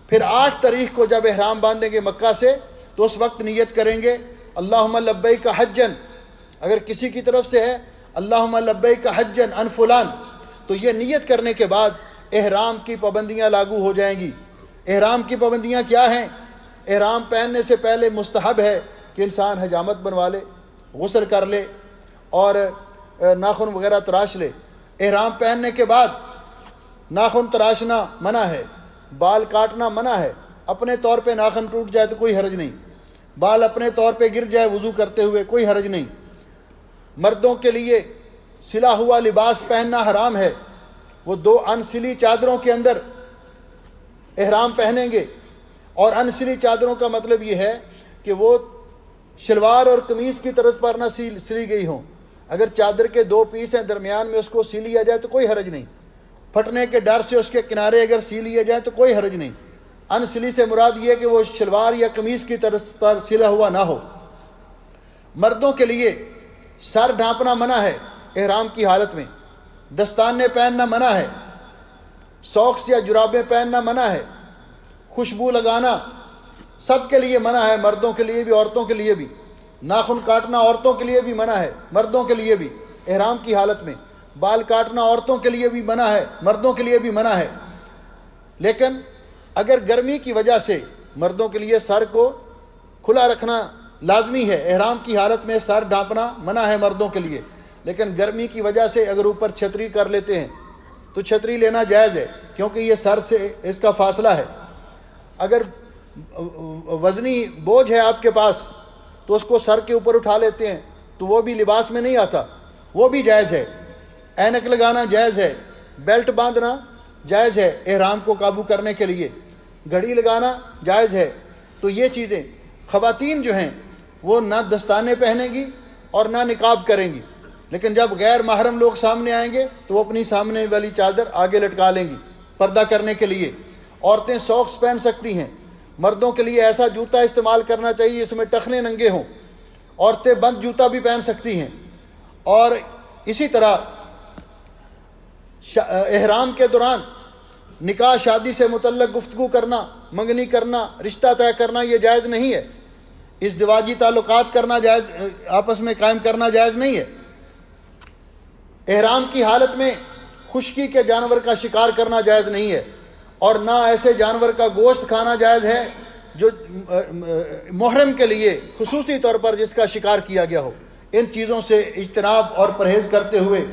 پھر 8 تاریخ کو جب احرام باندھیں گے مکہ سے تو اس وقت نیت کریں گے اللہم لبیک حجن، اگر کسی کی طرف سے ہے اللہم لبیک حجن عن فلان، تو یہ نیت کرنے کے بعد احرام کی پابندیاں لاگو ہو جائیں گی۔ احرام کی پابندیاں کیا ہیں؟ احرام پہننے سے پہلے مستحب ہے کہ انسان حجامت بنوا لے، غسل کر لے اور ناخن وغیرہ تراش لے۔ احرام پہننے کے بعد ناخن تراشنا منع ہے، بال کاٹنا منع ہے۔ اپنے طور پہ ناخن ٹوٹ جائے تو کوئی حرج نہیں، بال اپنے طور پہ گر جائے وضو کرتے ہوئے کوئی حرج نہیں۔ مردوں کے لیے سلا ہوا لباس پہننا حرام ہے، وہ 2 انسلی چادروں کے اندر احرام پہنیں گے، اور انسلی چادروں کا مطلب یہ ہے کہ وہ شلوار اور قمیص کی طرز پر نہ سلی گئی ہوں۔ اگر چادر کے 2 پیس ہیں درمیان میں اس کو سی لیا جائے تو کوئی حرج نہیں، پھٹنے کے ڈر سے اس کے کنارے اگر سی لیے جائیں تو کوئی حرج نہیں۔ انسلی سے مراد یہ کہ وہ شلوار یا قمیص کی طرز پر سلا ہوا نہ ہو۔ مردوں کے لیے سر ڈھانپنا منع ہے احرام کی حالت میں، دستانے پہننا منع ہے، ساکس یا جرابیں پہننا منع ہے، خوشبو لگانا سب کے لیے منع ہے، مردوں کے لیے بھی عورتوں کے لیے بھی۔ ناخن کاٹنا عورتوں کے لیے بھی منع ہے، مردوں کے لیے بھی احرام کی حالت میں۔ بال کاٹنا عورتوں کے لیے بھی منع ہے، مردوں کے لیے بھی منع ہے۔ لیکن اگر گرمی کی وجہ سے مردوں کے لیے سر کو کھلا رکھنا لازمی ہے، احرام کی حالت میں سر ڈھانپنا منع ہے مردوں کے لیے، لیکن گرمی کی وجہ سے اگر اوپر چھتری کر لیتے ہیں تو چھتری لینا جائز ہے، کیونکہ یہ سر سے اس کا فاصلہ ہے۔ اگر وزنی بوجھ ہے آپ کے پاس تو اس کو سر کے اوپر اٹھا لیتے ہیں تو وہ بھی لباس میں نہیں آتا، وہ بھی جائز ہے۔ اینک لگانا جائز ہے، بیلٹ باندھنا جائز ہے احرام کو قابو کرنے کے لیے، گھڑی لگانا جائز ہے۔ تو یہ چیزیں خواتین جو ہیں وہ نہ دستانے پہنیں گی اور نہ نقاب کریں گی، لیکن جب غیر محرم لوگ سامنے آئیں گے تو وہ اپنی سامنے والی چادر آگے لٹکا لیں گی پردہ کرنے کے لیے۔ عورتیں ساکس پہن سکتی ہیں، مردوں کے لیے ایسا جوتا استعمال کرنا چاہیے جس میں ٹخنے ننگے ہوں، عورتیں بند جوتا بھی پہن سکتی ہیں۔ اور اسی طرح احرام کے دوران نکاح شادی سے متعلق گفتگو کرنا، منگنی کرنا، رشتہ طے کرنا یہ جائز نہیں ہے، ازدواجی تعلقات کرنا جائز، آپس میں قائم کرنا جائز نہیں ہے۔ احرام کی حالت میں خشکی کے جانور کا شکار کرنا جائز نہیں ہے، اور نہ ایسے جانور کا گوشت کھانا جائز ہے جو محرم کے لیے خصوصی طور پر جس کا شکار کیا گیا ہو۔ ان چیزوں سے اجتناب اور پرہیز کرتے ہوئے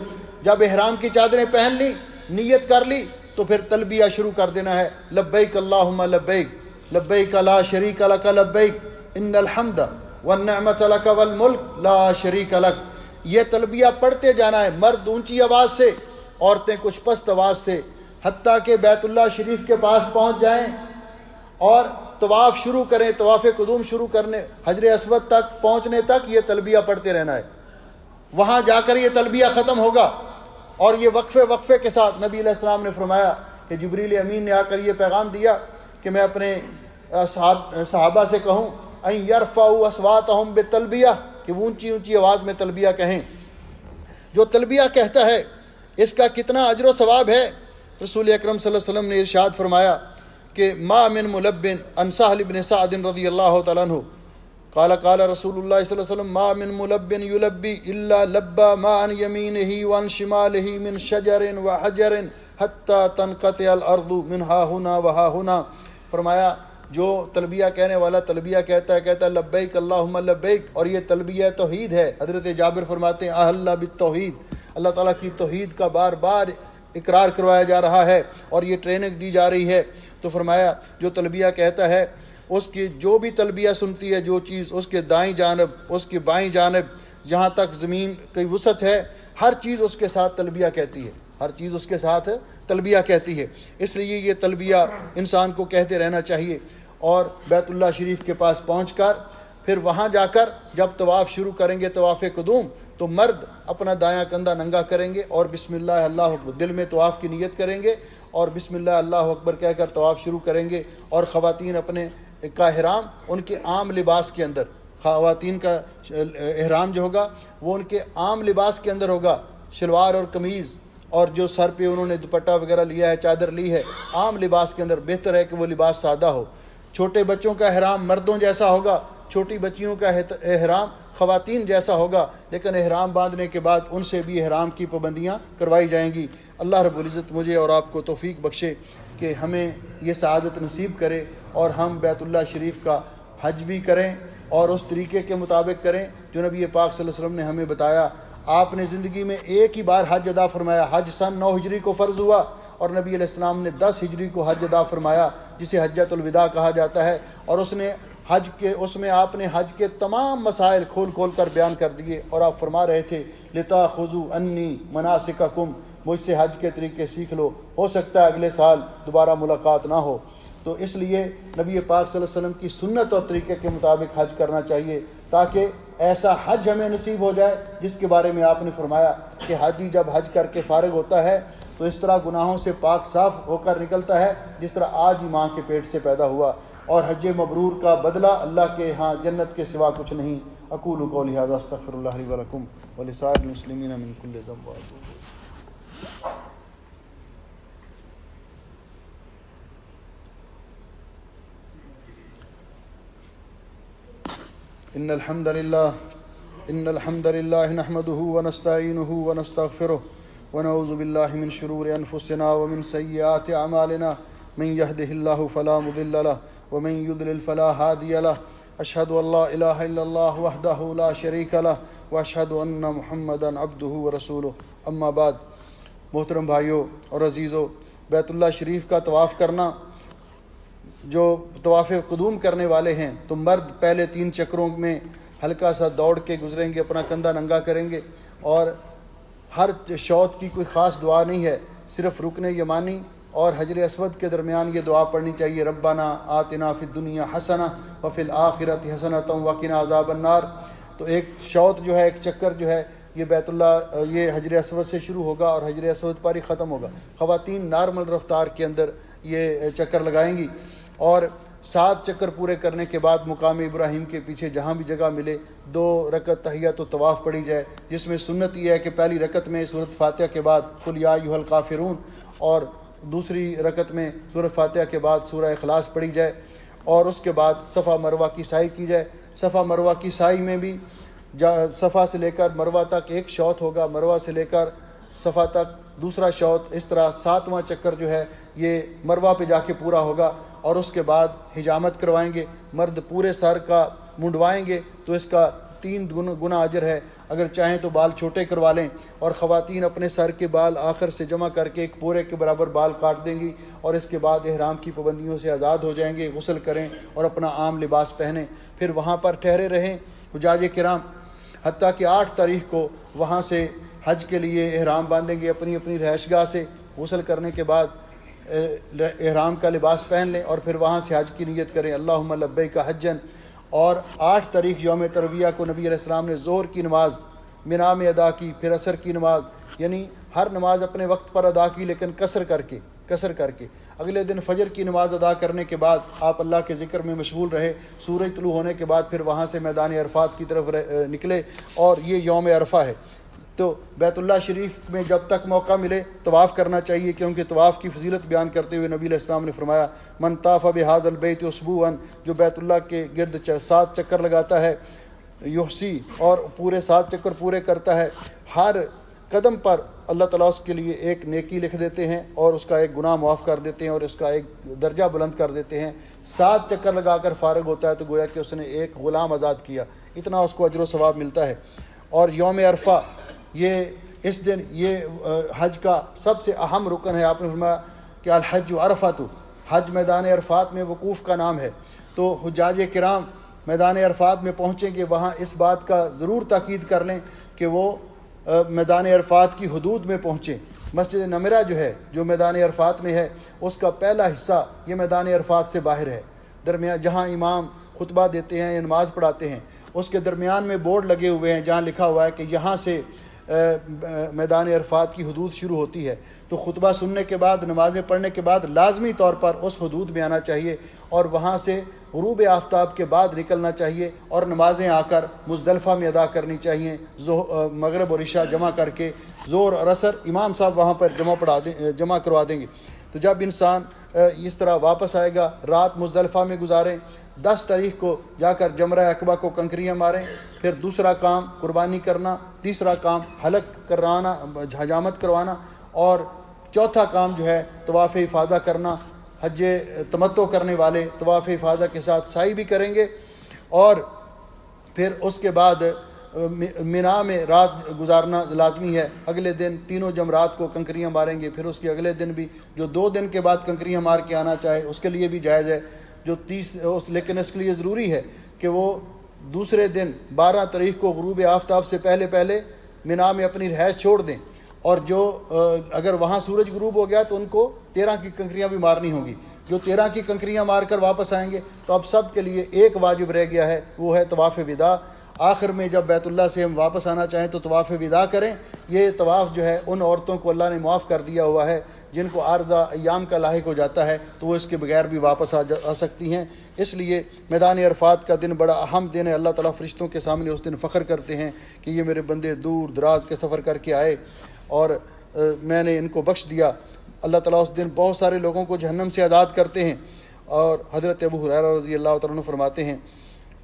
جب احرام کی چادریں پہن لی، نیت کر لی، تو پھر تلبیہ شروع کر دینا ہے، لبیک اللہم لبیک، لبیک لا شریک لک لبیک، ان الحمد والنعمت لک والملک لا شریک لک۔ یہ تلبیہ پڑھتے جانا ہے، مرد اونچی آواز سے، عورتیں کچھ پست آواز سے، حتیٰ کہ بیت اللہ شریف کے پاس پہنچ جائیں اور طواف شروع کریں، طواف قدوم شروع کرنے، حجر اسود تک پہنچنے تک یہ تلبیہ پڑھتے رہنا ہے۔ وہاں جا کر یہ تلبیہ ختم ہوگا، اور یہ وقفے کے ساتھ نبی علیہ السلام نے فرمایا کہ جبریل امین نے آ کر یہ پیغام دیا کہ میں اپنے صحابہ سے کہوں ان یرفعوا اصواتہم بالتلبیہ، کہ وہ اونچی اونچی آواز میں تلبیہ کہیں۔ جو تلبیہ کہتا ہے اس کا کتنا اجر و ثواب ہے، رسول اکرم صلی اللہ علیہ وسلم نے ارشاد فرمایا کہ ما من ملبن عن سہل بن سعد رضی اللہ تعالیٰ عنہ قال قال رسول اللہ صلی اللہ علیہ وسلم ما من ملبن یلبی الا لبا ما عن یمینہ وعن شمالہ من شجر وحجر حتی تنقطع الارض من ہا ہنا وہا ہنا. فرمایا جو تلبیہ کہنے والا تلبیہ کہتا ہے لبیک اللہم لبیک، اور یہ تلبیہ توحید ہے. حضرت جابر فرماتے ہیں احل بالتوحید، اللہ تعالیٰ کی توحید کا بار بار اقرار کروایا جا رہا ہے اور یہ ٹریننگ دی جا رہی ہے. تو فرمایا جو تلبیہ کہتا ہے اس کی جو بھی تلبیہ سنتی ہے، جو چیز اس کے دائیں جانب اس کے بائیں جانب جہاں تک زمین کی وسعت ہے، ہر چیز اس کے ساتھ تلبیہ کہتی ہے، ہر چیز اس کے ساتھ تلبیہ کہتی ہے. اس لیے یہ تلبیہ انسان کو کہتے رہنا چاہیے. اور بیت اللہ شریف کے پاس پہنچ کر پھر وہاں جا کر جب طواف شروع کریں گے، طواف قدوم، تو مرد اپنا دایاں کندھا ننگا کریں گے اور بسم اللہ اللہ اکبر دل میں طواف کی نیت کریں گے اور بسم اللہ اللہ اکبر کہہ کر طواف شروع کریں گے. اور خواتین اپنے کا احرام ان کے عام لباس کے اندر، خواتین کا احرام جو ہوگا وہ ان کے عام لباس کے اندر ہوگا، شلوار اور قمیض، اور جو سر پہ انہوں نے دوپٹہ وغیرہ لیا ہے، چادر لی ہے، عام لباس کے اندر. بہتر ہے کہ وہ لباس سادہ ہو. چھوٹے بچوں کا احرام مردوں جیسا ہوگا، چھوٹی بچیوں کا احرام خواتین جیسا ہوگا، لیکن احرام باندھنے کے بعد ان سے بھی احرام کی پابندیاں کروائی جائیں گی. اللہ رب العزت مجھے اور آپ کو توفیق بخشے کہ ہمیں یہ سعادت نصیب کرے اور ہم بیت اللہ شریف کا حج بھی کریں اور اس طریقے کے مطابق کریں جو نبی پاک صلی اللہ علیہ وسلم نے ہمیں بتایا. آپ نے زندگی میں ایک ہی بار حج ادا فرمایا. حج سن 9 ہجری کو فرض ہوا اور نبی علیہ السلام نے 10 ہجری کو حج ادا فرمایا، جسے حجۃ الوداع کہا جاتا ہے. اور اس میں آپ نے حج کے تمام مسائل کھول کھول کر بیان کر دیے اور آپ فرما رہے تھے لِتَأْخُذُوا عَنِّي مَنَاسِكَكُمْ، مجھ سے حج کے طریقے سیکھ لو، ہو سکتا ہے اگلے سال دوبارہ ملاقات نہ ہو. تو اس لیے نبی پاک صلی اللہ علیہ وسلم کی سنت اور طریقے کے مطابق حج کرنا چاہیے تاکہ ایسا حج ہمیں نصیب ہو جائے جس کے بارے میں آپ نے فرمایا کہ حاجی جب حج کر کے فارغ ہوتا ہے تو اس طرح گناہوں سے پاک صاف ہو کر نکلتا ہے جس طرح آج ہی ماں کے پیٹ سے پیدا ہوا. اور حج مبرور کا بدلہ اللہ کے ہاں جنت کے سوا کچھ نہیں. اقول قولی ھذا استغفر اللہ لی ولکم ولسائر المسلمین من کل ذنب واتوب الیہ. ان الحمد للہ نحمده ونستعینه ونستغفره ونعوذ باللہ من شرور انفسنا ومن سیئات اعمالنا من يهده الله فلا مضل له ومن يضلل فلا هادي له. اشهد ان لا الہ الا اللہ وحدہ لا شریک له واشهد ان محمدا عبدہ ورسولہ. اما بعد، محترم بھائیوں اور عزیزوں، بیت اللہ شریف کا طواف کرنا، جو طواف قدوم کرنے والے ہیں تو مرد پہلے 3 چکروں میں ہلکا سا دوڑ کے گزریں گے، اپنا کندھا ننگا کریں گے اور ہر شوط کی کوئی خاص دعا نہیں ہے، صرف رکن یمانی اور حجر اسود کے درمیان یہ دعا پڑھنی چاہیے، ربنا آتنا فی الدنیا حسنہ وفی الآخرۃ حسنۃ وقنا عذاب النار. تو ایک شوط جو ہے، ایک چکر جو ہے، یہ بیت اللہ یہ حجر اسود سے شروع ہوگا اور حجر اسود پر ہی ختم ہوگا. خواتین نارمل رفتار کے اندر یہ چکر لگائیں گی اور 7 چکر پورے کرنے کے بعد مقام ابراہیم کے پیچھے جہاں بھی جگہ ملے 2 رکعت تحیۃ و طواف پڑھی جائے، جس میں سنت یہ ہے کہ پہلی رکعت میں سورۃ فاتحہ کے بعد قل یا ایھا الکافرون اور دوسری رکعت میں سورۃ فاتحہ کے بعد سورہ اخلاص پڑھی جائے اور اس کے بعد صفا مروہ کی سعی کی جائے. صفا مروہ کی سعی میں بھی صفا سے لے کر مروہ تک ایک شوط ہوگا، مروہ سے لے کر صفا تک دوسرا شوط، اس طرح 7واں چکر جو ہے یہ مروہ پہ جا کے پورا ہوگا. اور اس کے بعد حجامت کروائیں گے، مرد پورے سر کا منڈوائیں گے تو اس کا 3 گنا اجر ہے. اگر چاہیں تو بال چھوٹے کروا لیں، اور خواتین اپنے سر کے بال آخر سے جمع کر کے ایک پورے کے برابر بال کاٹ دیں گی اور اس کے بعد احرام کی پابندیوں سے آزاد ہو جائیں گے. غسل کریں اور اپنا عام لباس پہنیں، پھر وہاں پر ٹھہرے رہیں حجاج کرام حتیٰ کہ 8 تاریخ کو وہاں سے حج کے لیے احرام باندھیں گے اپنی اپنی رہائش گاہ سے. غسل کرنے کے بعد احرام کا لباس پہن لیں اور پھر وہاں سے حج کی نیت کریں، اللہم لبیک حجن. اور 8 تاریخ یوم ترویہ کو نبی علیہ السلام نے ظہر کی نماز منا میں ادا کی، پھر عصر کی نماز، یعنی ہر نماز اپنے وقت پر ادا کی لیکن قصر کر کے. اگلے دن فجر کی نماز ادا کرنے کے بعد آپ اللہ کے ذکر میں مشغول رہے. سورج طلوع ہونے کے بعد پھر وہاں سے میدان عرفات کی طرف نکلے اور یہ یوم عرفہ ہے. تو بیت اللہ شریف میں جب تک موقع ملے طواف کرنا چاہیے، کیونکہ طواف کی فضیلت بیان کرتے ہوئے نبی علیہ السلام نے فرمایا من طاف بہذا البیت اسبوعا، جو بیت اللہ کے گرد 7 چکر لگاتا ہے، یحسی اور پورے 7 چکر پورے کرتا ہے، ہر قدم پر اللہ تعالیٰ اس کے لیے ایک نیکی لکھ دیتے ہیں اور اس کا ایک گناہ معاف کر دیتے ہیں اور اس کا ایک درجہ بلند کر دیتے ہیں. 7 چکر لگا کر فارغ ہوتا ہے تو گویا کہ اس نے ایک غلام آزاد کیا، اتنا اس کو اجر و ثواب ملتا ہے. اور یوم عرفہ، یہ اس دن یہ حج کا سب سے اہم رکن ہے. آپ نے فرمایا کہ الحج عرفات، حج میدان عرفات میں وقوف کا نام ہے. تو حجاج کرام میدان عرفات میں پہنچیں گے، وہاں اس بات کا ضرور تاکید کر لیں کہ وہ میدان عرفات کی حدود میں پہنچیں. مسجد نمرہ جو ہے، جو میدان عرفات میں ہے، اس کا پہلا حصہ یہ میدان عرفات سے باہر ہے. درمیان جہاں امام خطبہ دیتے ہیں یا نماز پڑھاتے ہیں، اس کے درمیان میں بورڈ لگے ہوئے ہیں جہاں لکھا ہوا ہے کہ یہاں سے میدان عرفات کی حدود شروع ہوتی ہے. تو خطبہ سننے کے بعد، نمازیں پڑھنے کے بعد لازمی طور پر اس حدود میں آنا چاہیے اور وہاں سے غروب آفتاب کے بعد نکلنا چاہیے اور نمازیں آ کر مزدلفہ میں ادا کرنی چاہیے. مغرب اور عشاء جمع کر کے ظہر اور عصر امام صاحب وہاں پر جمع کروا دیں گے. تو جب انسان اس طرح واپس آئے گا، رات مزدلفہ میں گزاریں، 10 تاریخ کو جا کر جمرہ عقبہ کو کنکریاں ماریں. پھر دوسرا کام قربانی کرنا، تیسرا کام حلق کروانا، حجامت کروانا، اور چوتھا کام جو ہے طواف افاضہ کرنا. حج تمتع کرنے والے طواف افاضہ کے ساتھ سعی بھی کریں گے. اور پھر اس کے بعد مینا میں رات گزارنا لازمی ہے. اگلے دن تینوں جمرات کو کنکریاں ماریں گے. پھر اس کے اگلے دن بھی، جو 2 دن کے بعد کنکریاں مار کے آنا چاہے اس کے لیے بھی جائز ہے. لیکن اس کے لیے ضروری ہے کہ وہ دوسرے دن 12 تاریخ کو غروب آفتاب سے پہلے مینا میں اپنی رہائش چھوڑ دیں. اور جو اگر وہاں سورج غروب ہو گیا تو ان کو 13 کی کنکریاں بھی مارنی ہوں گی. جو 13 کی کنکریاں مار کر واپس آئیں گے تو اب سب کے لیے ایک واجب رہ گیا ہے، وہ ہے طواف وداع. آخر میں جب بیت اللہ سے ہم واپس آنا چاہیں تو طواف وداع کریں. یہ طواف جو ہے ان عورتوں کو اللہ نے معاف کر دیا ہوا ہے جن کو عارضہ ایام کا لاحق ہو جاتا ہے، تو وہ اس کے بغیر بھی واپس آ سکتی ہیں. اس لیے میدان عرفات کا دن بڑا اہم دن ہے. اللہ تعالیٰ فرشتوں کے سامنے اس دن فخر کرتے ہیں کہ یہ میرے بندے دور دراز کے سفر کر کے آئے اور میں نے ان کو بخش دیا. اللہ تعالیٰ اس دن بہت سارے لوگوں کو جہنم سے آزاد کرتے ہیں. اور حضرت ابو ہریرہ رضی اللہ تعالیٰ عنہ فرماتے ہیں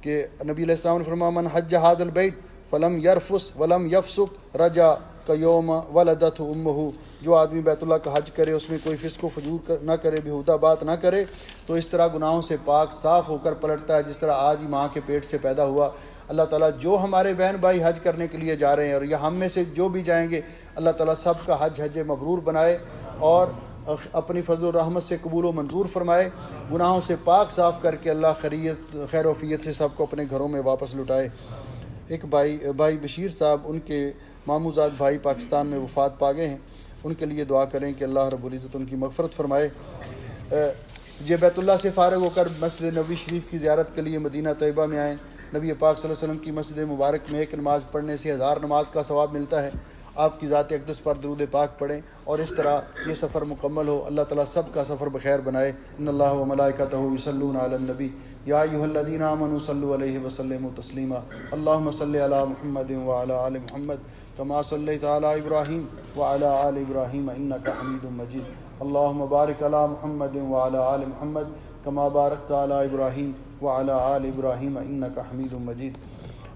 کہ نبی علیہ السلام نے فرمایا من حج ھذا البیت فلم یرفث ولم یفسق رجا کیوم ولدتہ امہ. جو آدمی بیت اللہ کا حج کرے، اس میں کوئی فسق و فجور نہ کرے، بیہودہ بات نہ کرے، تو اس طرح گناہوں سے پاک صاف ہو کر پلٹتا ہے جس طرح آج ہی ماں کے پیٹ سے پیدا ہوا. اللہ تعالیٰ جو ہمارے بہن بھائی حج کرنے کے لیے جا رہے ہیں اور یا ہم میں سے جو بھی جائیں گے، اللہ تعالیٰ سب کا حج مبرور بنائے اور اپنی فضل و رحمت سے قبول و منظور فرمائے. گناہوں سے پاک صاف کر کے اللہ خیر و عافیت سے سب کو اپنے گھروں میں واپس لٹائے. ایک بھائی بشیر صاحب، ان کے ماموزاد بھائی پاکستان میں وفات پا گئے ہیں. ان کے لیے دعا کریں کہ اللہ رب العزت ان کی مغفرت فرمائے. یہ بیت اللہ سے فارغ ہو کر مسجد نبوی شریف کی زیارت کے لیے مدینہ طیبہ میں آئیں. نبی پاک صلی اللہ علیہ وسلم کی مسجد مبارک میں ایک نماز پڑھنے سے 1000 نماز کا ثواب ملتا ہے. آپ کی ذات اقدس پر درود پاک پڑھیں اور اس طرح یہ سفر مکمل ہو. اللہ تعالیٰ سب کا سفر بخیر بنائے. ان اللہ و ملائکتہ یصلون علی النبی یا ایھا الذین آمنوا صلوا علیہ وسلموا تسلیما. اللهم صل علی محمد وعلی آل محمد کما صلیت علی ابراہیم وعلی آل ابراہیم انک حمید مجید. اللهم بارک علی محمد وعلی آل محمد کما بارکت علی ابراہیم وعلی آل ابراہیم انک حمید مجید.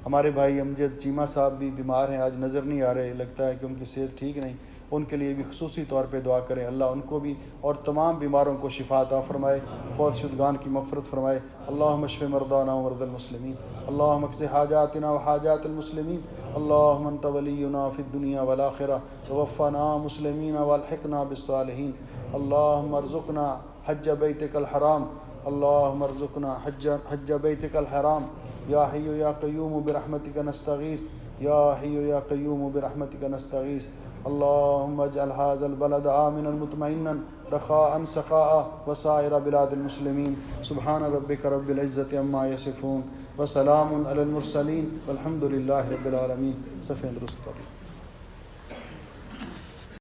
ہمارے بھائی امجد چیمہ صاحب بھی بیمار ہیں، آج نظر نہیں آ رہے، لگتا ہے کہ ان کی صحت ٹھیک نہیں. ان کے لیے بھی خصوصی طور پہ دعا کریں. اللہ ان کو بھی اور تمام بیماروں کو شفا عطا فرمائے، فوت شدگان کی مغفرت فرمائے. اللہم اشف مرضانا ومرضى المسلمین. اللہم اقض حاجاتنا وحاجات المسلمین. اللہم انت ولینا فی الدنیا والآخرہ توفنا مسلمین والحقنا بالصالحین. اللہم ارزقنا حج بیتک الحرام. اللہم ارزقنا حج بیتک الحرام. یا حی یا قیوم برحمتک نستغیث. یا حی یا قیوم برحمتک نستغیث. اللہم اجعل هذا البلد آمنا مطمئنا رخاء سخاء وسائر بلاد المسلمین. سبحان ربک رب العزت عما یصفون وسلام علی المرسلین والحمد للہ رب العالمین. صفحہ درست کر لیں.